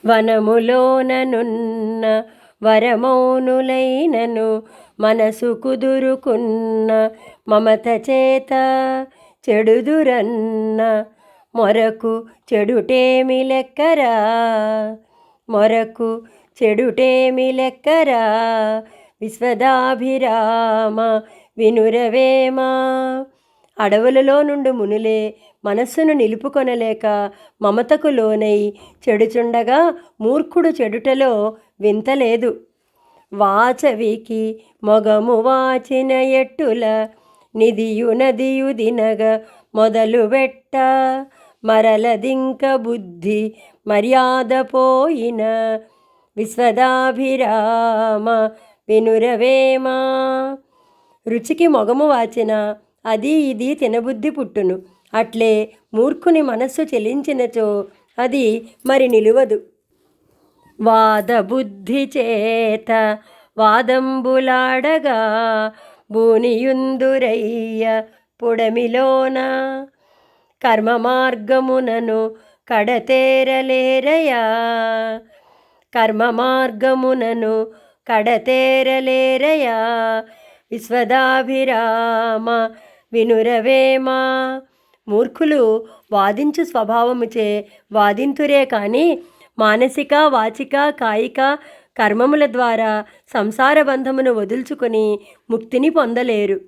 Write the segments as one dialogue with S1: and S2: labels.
S1: వనములోననున్న వరమౌనులైనను మనసు కుదురుకున్న మమత చేత చెడుదురన్న మొరకు చెడుటేమి లెక్కరా, మొరకు చెడుటేమి లెక్కరా. విశ్వదాభిరామ వినురవేమా. అడవులలో నుండి మునులే మనస్సును నిలుపుకొనలేక మమతకు లోనై చెడుచుండగా మూర్ఖుడు చెడుటలో వింతలేదు. వాచవికి మొగము వాచిన ఎట్టుల నిధియు నదియు దినగ మొదలుబెట్ట మరలదింక బుద్ధి మర్యాద పోయిన. విశ్వదాభిరామ వినురవేమా. రుచికి మొగము వాచిన అది ఇది తినబుద్ధి పుట్టును. అట్లే మూర్ఖుని మనస్సు చెలించినచో అది మరి నిలువదు. వాదబుద్ధి చేత వాదంబులాడగా భూనియుందురయ్య పుడమిలోన కర్మ మార్గమునను కడతేరలేరయా, కర్మ మార్గమునను కడతేరలేరయా. విశ్వదాభిరామ వినురవేమా. మూర్ఖులు వాదించు స్వభావముచే వాదింతురే కానీ మానసిక వాచిక కాయిక కర్మముల ద్వారా సంసార బంధమును వదుల్చుకొని ముక్తిని పొందలేరు.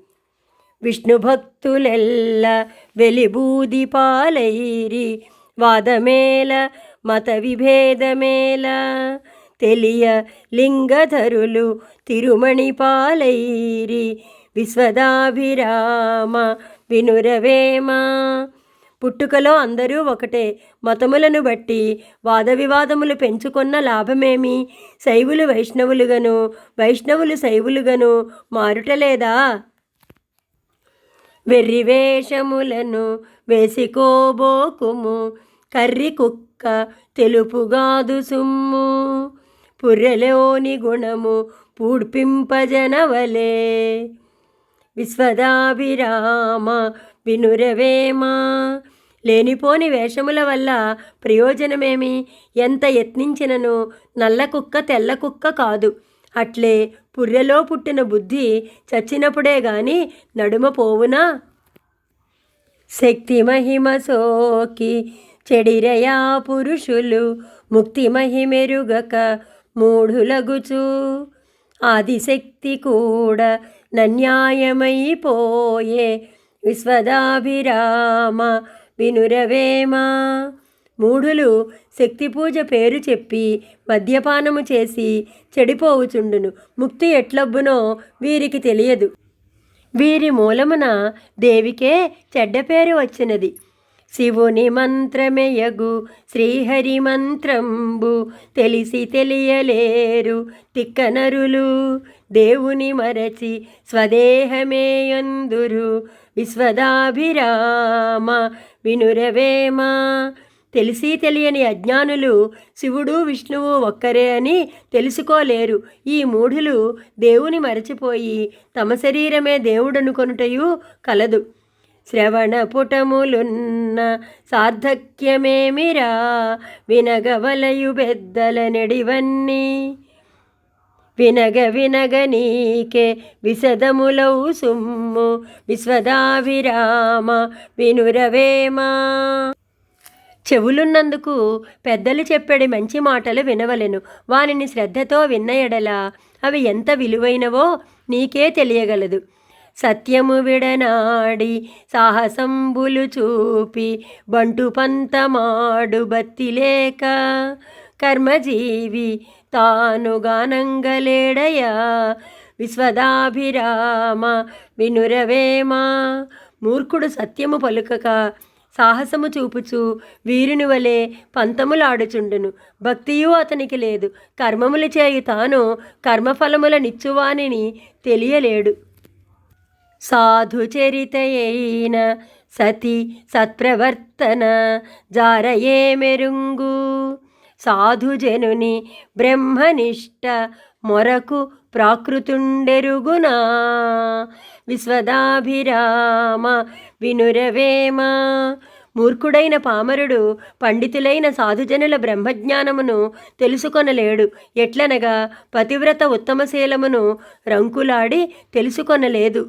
S1: విష్ణు భక్తులెల్ల వెలిబూది పాలైరి వాదమేల మత విభేదమేల తెలియ లింగధరులు తిరుమణి పాలైరి. విశ్వదాభిరామ వినురవేమా. పుట్టుకలో అందరూ ఒకటే. మతములను బట్టి వాద వివాదములు పెంచుకొన్న లాభమేమి? శైవులు వైష్ణవులుగను వైష్ణవులు శైవులుగను మారుటలేదా? వెర్రి వేషములను వేసుకోబోకుము, కర్రి కుక్క తెలుపుగాదు సుమ్ము, పుర్రెలోని గుణము పూడ్పింపజనవలే. విశ్వదాభిరామ వినురవేమా. లేనిపోని వేషముల వల్ల ప్రయోజనమేమి? ఎంత యత్నించినను నల్ల కుక్క తెల్ల కుక్క కాదు. అట్లే పుర్రెలో పుట్టిన బుద్ధి చచ్చినప్పుడే గాని నడుమ పోవునా? శక్తి మహిమ సోకి చెడిరయా పురుషులు ముక్తి మహిమెరుగక మూఢులగుచు, ఆదిశక్తి కూడా నన్యాయమైపోయే. విశ్వదాభిరామ వినురవేమా. మూఢులు శక్తి పూజ పేరు చెప్పి మద్యపానము చేసి చెడిపోవుచుండును. ముక్తి ఎట్లబ్బునో వీరికి తెలియదు. వీరి మూలమున దేవికే చెడ్డ పేరు వచ్చినది. శివుని మంత్రమేయగు శ్రీహరి మంత్రంబు తెలిసి తెలియలేరు తిక్కనరులు, దేవుని మరచి స్వదేహమేయందురు. విశ్వదాభిరామ వినురవేమా. తెలిసి తెలియని అజ్ఞానులు శివుడు విష్ణువు ఒక్కరే అని తెలుసుకోలేరు. ఈ మూఢులు దేవుని మరచిపోయి తమ శరీరమే దేవుడనుకొనుటయు కలదు. శ్రవణ పుటములున్న సార్థక్యమేమిరా, వినగవలయు బెద్దల నెడివన్నీ, వినగ వినగ నీకే విశదములవు సుమ్ము. విశ్వదాభిరామ వినురవేమా. చెవులున్నందుకు పెద్దలు చెప్పేడి మంచి మాటలు వినవలెను. వానిని శ్రద్ధతో విన్న ఎడల అవి ఎంత విలువైనవో నీకే తెలియగలదు. సత్యము విడనాడి సాహసంబులు చూపి బంటు పంతమాడు బత్తిలేక, కర్మజీవి తాను గానంగలేడయా. విశ్వదాభిరామ వినురవేమా. మూర్ఖుడు సత్యము పలుకక సాహసము చూపుచు వీరుని వలె పంతములాడుచుండును. భక్తియు అతనికి లేదు. కర్మములు చేయు తాను కర్మఫలముల నిచ్చువానిని తెలియలేడు. సాధు చరితయైన సతి సత్ప్రవర్తన జారయే మెరుంగు, సాధుజనుని బ్రహ్మనిష్ట మొరకు ప్రాకృతుండెరుగునా. విశ్వదాభిరామ వినురవేమా. మూర్ఖుడైన పామరుడు పండితులైన సాధుజనుల బ్రహ్మజ్ఞానమును తెలుసుకొనలేడు. ఎట్లనగా పతివ్రత ఉత్తమశీలమును రంకులాడి తెలుసుకొనలేదు.